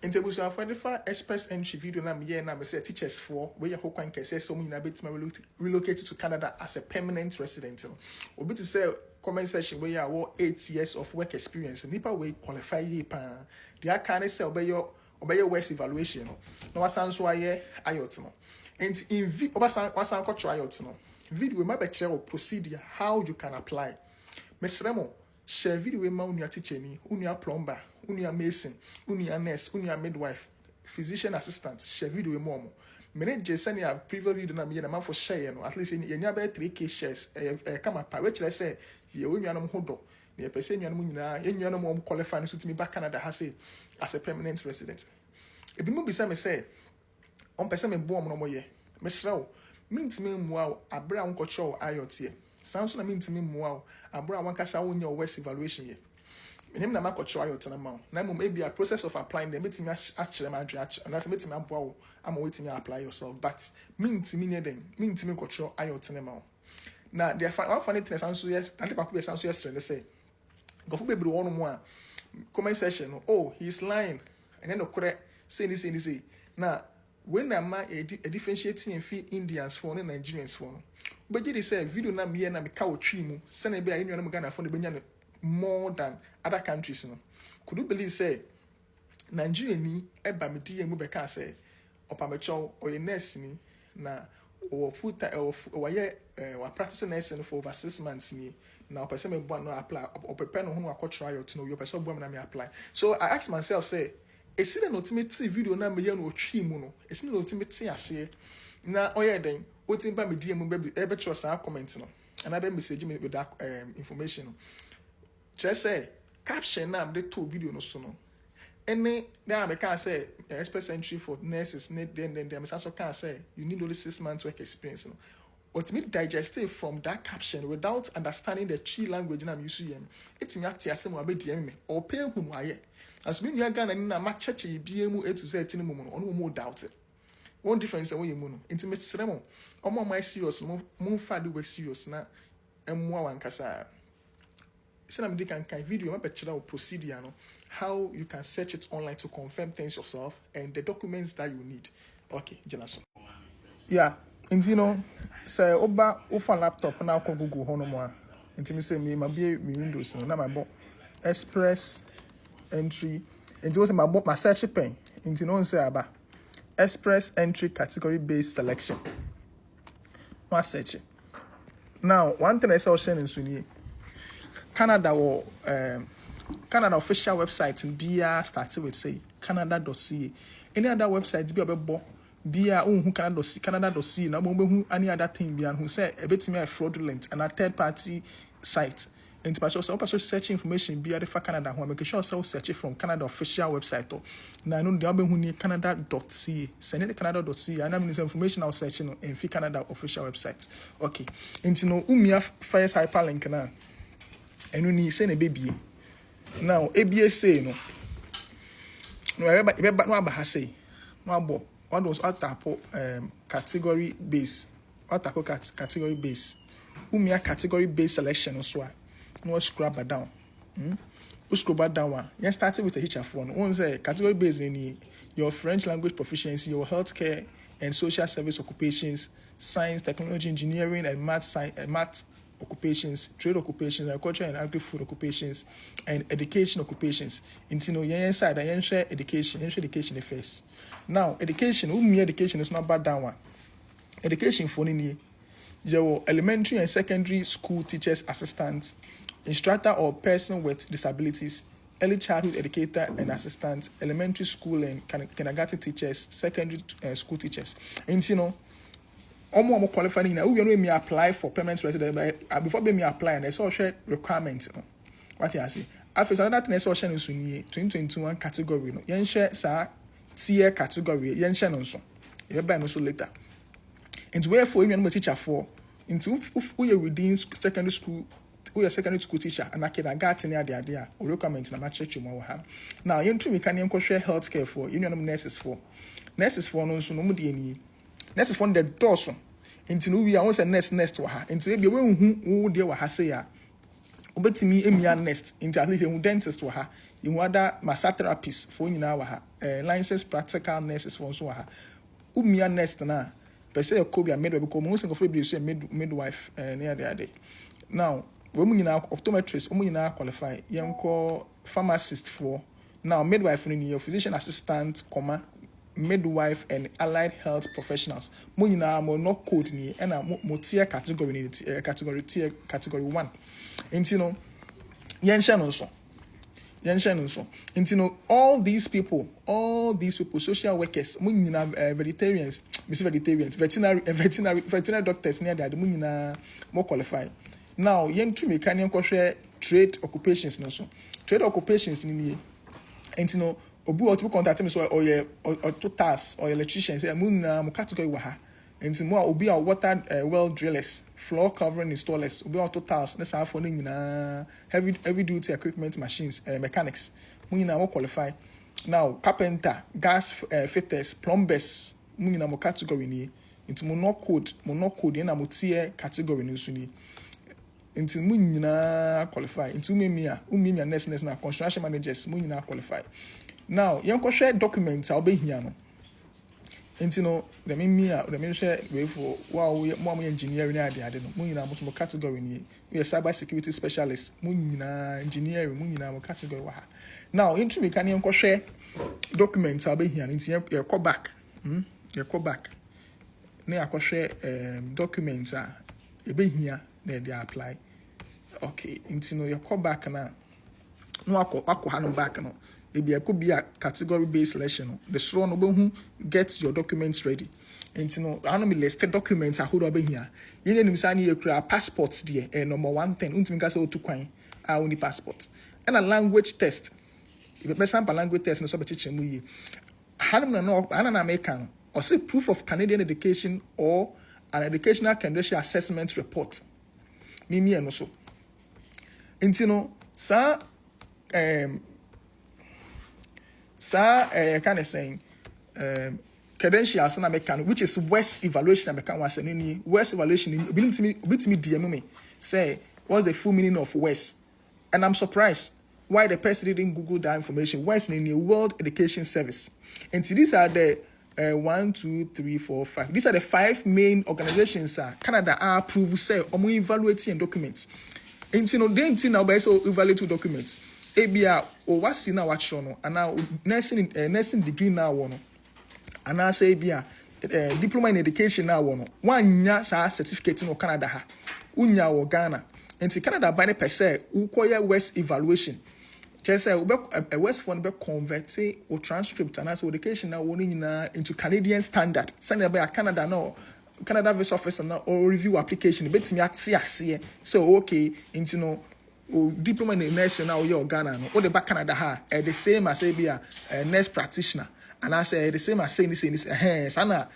Intebusu for the express entry video na me na me say teachers for where your kwan kese so na bit relocate to Canada as a permanent resident. Obi to say comment section where you 8 years of work experience. Nipa we qualify ye pa. The can say obey your worst evaluation. No wasan so aye IELTS no. And in wasan ko try IELTS no. Video we be share procedure how you can apply. Mesremo share video we ma unia teacher ni, unia plumber, unia mason, unia nurse, unia midwife, physician assistant, share video we mo. Mene Jason ya previous video na me na man for share no at least ye nya be 3k shares come up which let's say ye unuanom hodo na ye pese nuanom nyina ye nuanom mo qualify no so timi back Canada ha say as a permanent resident. Ebi mo bisa me say on pese me bo mo no ye mesra wo mintimi mua wo abra won kocho IELTS ye sanso na mintimi mua wo abra won kasa won your worst evaluation ye menim na makocho IELTS na ma na mo maybe a process of applying them metimi actually ma adre and as metimi aboa wo ama wetimi apply yourself but mintimi ne den mintimi kocho IELTS na ma na the one funny thing sanso yes and people be sanso yes they say go for baby one mo a comment section oh he's lying and then no correct say this na when am a differentiating in Indians for and Nigerians for but you say video na me na me ka otwi mu sene be a enu na me Ghana for the benya more than other countries no could you believe say Nigeria ni eba me die mu be ka say opamecho or nurse ni na or full time or ye wa practice nursing for over 6 months ni na person me bo no apply or prepare no ho akotro ayot no your person bo na me apply so I asked myself say esi na ultimate video na me ye no otwi mu no esi na ultimate ase na oye den otin ba me die mu be trust our comment no and I be message me with that information no just say caption na the two video no so no any now I can say express entry for nurses then them also can say you need only 6 months work experience no ultimate digestive from that caption without understanding the tree language na I'm using it's in that asem wa be DM me or pay hu no aye as me nua Ghana ni na ma cheche bia mu A to Z tin mu no ono mo doubt it one difference we mu no intimate seremo omo my serious mo fa the we serious na emu awankasa so I'm doing kind video about procedure no how you can search it online to confirm things yourself and the documents that you need okay Jelaso yeah and you know say oba ofa laptop na ko Google hono mo a ntimi say me be Windows no na my bo express entry and you say my search pen and you know say aba express entry category based selection my search now one thing I saw sharing in Canada or Canada official website bia started with say canada.ca any other website be obebo bia who canada.ca na mo hu any other thing bia who say e betimi fraudulent and a third party site and to search information bia the for Canada who make sure so search from Canada official website na no dey hu ni canada.ca send the canada.ca and am information I searching in Canada official website okay into no umia first hyperlink na enu ni say na baby now ABA say no eba no aba ha say no abo what was atapo category base atapo category base umia category base selection so no scrub down we scrub down one you started with a teacher for no one say category base in your French language proficiency your healthcare and social service occupations science technology engineering and math occupations, trade occupations, agriculture and agri-food occupations, and education occupations. Into no yen side, I share education first. Now, education is not bad down one. Education for any your elementary and secondary school teachers, assistants, instructor or person with disabilities, early childhood educator and assistants, elementary school and kindergarten teachers, secondary school teachers. And you know. Omo qualifying na we me apply for permanent resident before me apply and so share requirements what you say after another thing so share nso ni 2021 category no yen share sa tier category yen share nso e buy no so later and wherefore you teacher for into we within secondary school we are secondary school teacher and akida gat near there or requirement na ma church mo ha now yen tumi kan yen ko share healthcare for you know nurses for no nso no mu de ni nurses for the doors into no we are once a nurse wa ha into be we hu wo de wa ha say ya obetimi emia next into at least a dentist wa ha you other massage therapists for nyina wa ha licensed practical nurses for so wa ha umia next na per se okobia midwife because most of people say midwife near the other now we mu nyina optometrist mu nyina qualify yenko pharmacist for now midwife ni physician assistant midwife and allied health professionals mu nyina mo no code ni na mo tier category ni category 1 nti no yensha no so nti no all these people social workers mu nyina vegetarians veterinary doctors near that mu nyina mo qualify now yen to mechanic trade occupations no so trade occupations ni nti no obi what we contact me so or task or electrician say mu na mo category wa ha nti mo obi a water well drillers floor covering installers obi auto task na sa for nyina heavy duty equipment machines mechanics mu nyina mo qualify now carpenter gas fitters plumbers mu nyina mo category ni nti mo no code na mo tie category ni so ni nti mu nyina qualify nti umia nurse na construction managers mu nyina qualify now yanko share documents obehia no nti no the me share we for wow mo engineering ade no mu nyina mo category ni we cyber security specialist mu nyina engineering mu nyina mo category wa ha now into me kan yanko share documents obehia nti ye call back na yakọ share documents ebehia na dey apply okay nti no ye call back na no akọ ha no back no it could be a category based selection. The strong no get your documents ready. And you know, I know me listed documents I hold over here. You need to sign your passports there. Number 110. Untimika so to coin. I only passport. And a language test. If you sample language test, no so bechiche muyi. Hanum no an American or say proof of Canadian education or an educational credential assessment report. Mimi and so. And you know, sir kind of saying credentials na mekan which is West evaluation na mekan was any West evaluation bit me DM me say what's the full meaning of West, and I'm surprised why the person didn't Google that information. West in the World Education Service, and so these are the 1, 2, 3, 4, 5. These are the 5 main organizations Canada are approved say evaluating documents. And you know they now by so evaluate documents. Ebia o wasi na watch no ana nursing degree na wo no ana say ebia diploma in education na wo no wanya sa certificate no Canada ha unya wo Ghana enti Canada by the per se ukoya West evaluation just say West for be convert o transcript ana say education na wo nyina into Canadian standard send by Canada no Canada visa officer na or review application betimi ate ase so okay enti no diploma in nursing now you're Ghana no or the back Canada ha the same as be a nurse practitioner and I say the same as saying this sana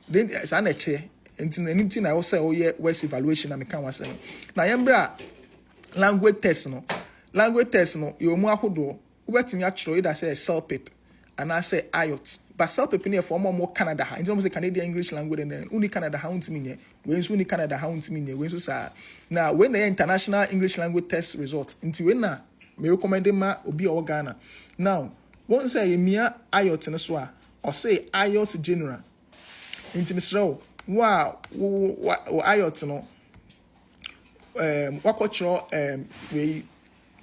then sana che anything I also oh yeah West evaluation I can was saying now yembra language test no you mu akodo ubetimi actually that say CELPIP and I say IELTS but CELPIP near for more Canada ha in terms of Canadian English language and then only Canada ha untimi when so Canada ha untimi when so sa now when the international English language test results into when na me recommend ma obi o Ghana now one say emia IELTS no so a or say IELTS general into Mr. wow IELTS no wakotro we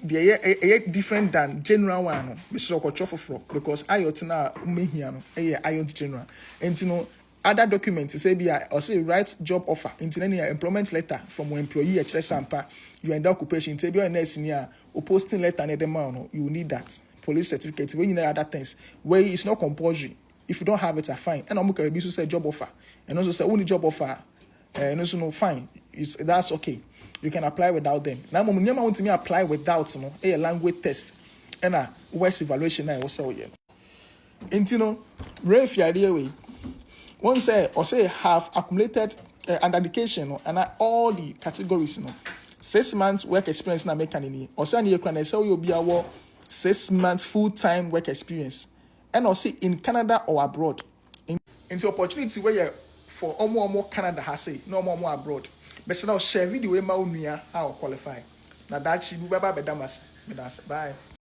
they different than general one Mr. Okochofo because IELTS na umehia no IELTS general and you know other documents say be or say write job offer into any employment letter from your employee at Sampa you end occupation say be your nurse near or posting letter near the man you need that police certificate when you know other things where it's not compulsory if you don't have it fine and I'm going to say job offer and also say only job offer and also no fine that's okay. You can apply without them. Now, when you want to apply without a language test and a West evaluation, I was saying. And you know, if you idea way, one say or say have accumulated an education and all the categories, 6 months work experience na make any or say you can say you'll be our 6 months full-time work experience, and also in Canada or abroad. Into opportunity where you for more Canada has say no more abroad. But now share video ma unia how qualify. na dachi bu baba bedamas. Bye.